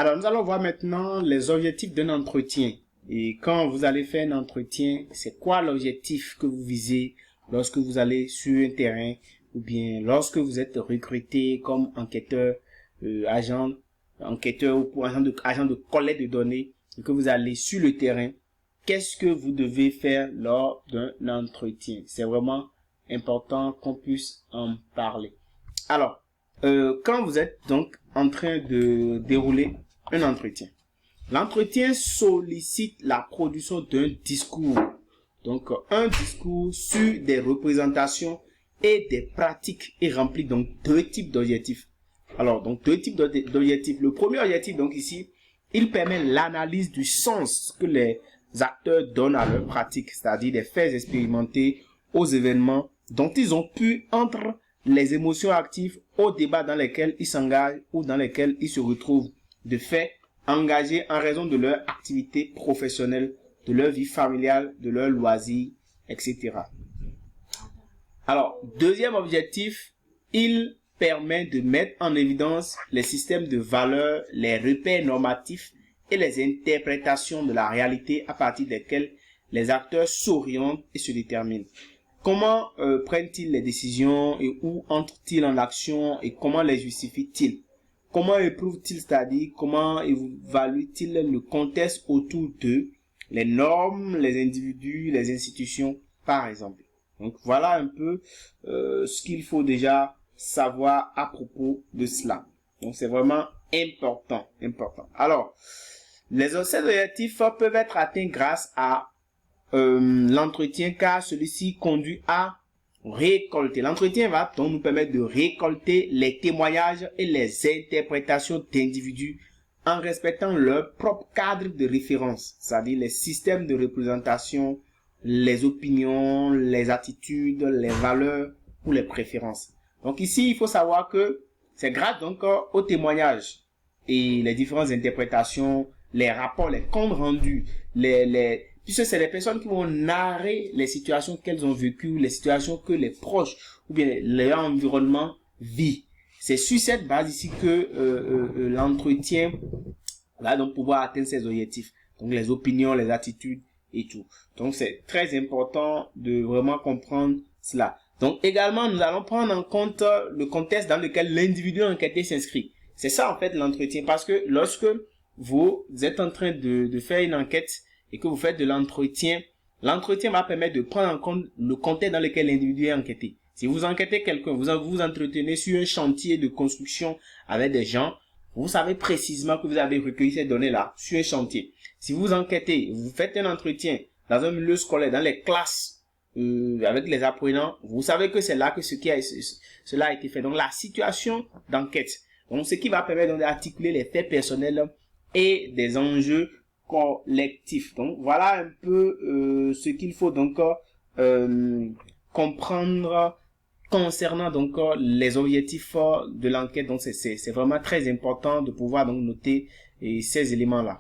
Alors, nous allons voir maintenant les objectifs d'un entretien. Et quand vous allez faire un entretien, c'est quoi l'objectif que vous visez lorsque vous allez sur un terrain ou bien lorsque vous êtes recruté comme enquêteur, enquêteur ou agent de collecte de données et que vous allez sur le terrain. Qu'est-ce que vous devez faire lors d'un entretien? C'est vraiment important qu'on puisse en parler. Alors, quand vous êtes donc en train de dérouler un entretien, l'entretien sollicite la production d'un discours. Donc, un discours sur des représentations et des pratiques et rempli donc deux types d'objectifs. Alors, donc deux types d'objectifs. Le premier objectif, donc ici, il permet l'analyse du sens que les acteurs donnent à leur pratique, c'est-à-dire des faits expérimentés aux événements dont ils ont pu entre les émotions actives aux débats dans lesquels ils s'engagent ou dans lesquels ils se retrouvent, de fait engagés en raison de leur activité professionnelle, de leur vie familiale, de leurs loisirs, etc. Alors, deuxième objectif, il permet de mettre en évidence les systèmes de valeurs, les repères normatifs et les interprétations de la réalité à partir desquelles les acteurs s'orientent et se déterminent. Comment prennent-ils les décisions et où entrent-ils en action et comment les justifient-ils? Comment éprouvent-ils, c'est-à-dire comment évaluent-ils le contexte autour d'eux, les normes, les individus, les institutions, par exemple. Donc voilà un peu ce qu'il faut déjà savoir à propos de cela. Donc c'est vraiment important. Alors, ces objectifs peuvent être atteints grâce à l'entretien, car celui-ci conduit à récolter. L'entretien va donc nous permettre de récolter les témoignages et les interprétations d'individus en respectant leur propre cadre de référence, c'est-à-dire les systèmes de représentation, les opinions, les attitudes, les valeurs ou les préférences. Donc ici, il faut savoir que c'est grâce donc aux témoignages et les différentes interprétations, les rapports, les comptes rendus, puisque c'est les personnes qui vont narrer les situations qu'elles ont vécues, les situations que les proches ou bien leur environnement vit. C'est sur cette base ici que l'entretien va donc pouvoir atteindre ses objectifs. Donc les opinions, les attitudes et tout. Donc c'est très important de vraiment comprendre cela. Donc également, nous allons prendre en compte le contexte dans lequel l'individu enquêté s'inscrit. C'est ça en fait l'entretien, parce que lorsque vous êtes en train de faire une enquête et que vous faites de l'entretien, l'entretien va permettre de prendre en compte le contexte dans lequel l'individu est enquêté. Si vous enquêtez quelqu'un, vous vous entretenez sur un chantier de construction avec des gens, vous savez précisément que vous avez recueilli ces données-là sur un chantier. Si vous enquêtez, vous faites un entretien dans un milieu scolaire, dans les classes, avec les apprenants, vous savez que c'est là que cela a été fait. Donc la situation d'enquête. Donc ce qui va permettre d'articuler les faits personnels et des enjeux collectifs. Donc voilà un peu ce qu'il faut donc comprendre concernant donc les objectifs de l'enquête. Donc c'est vraiment très important de pouvoir donc noter ces éléments là.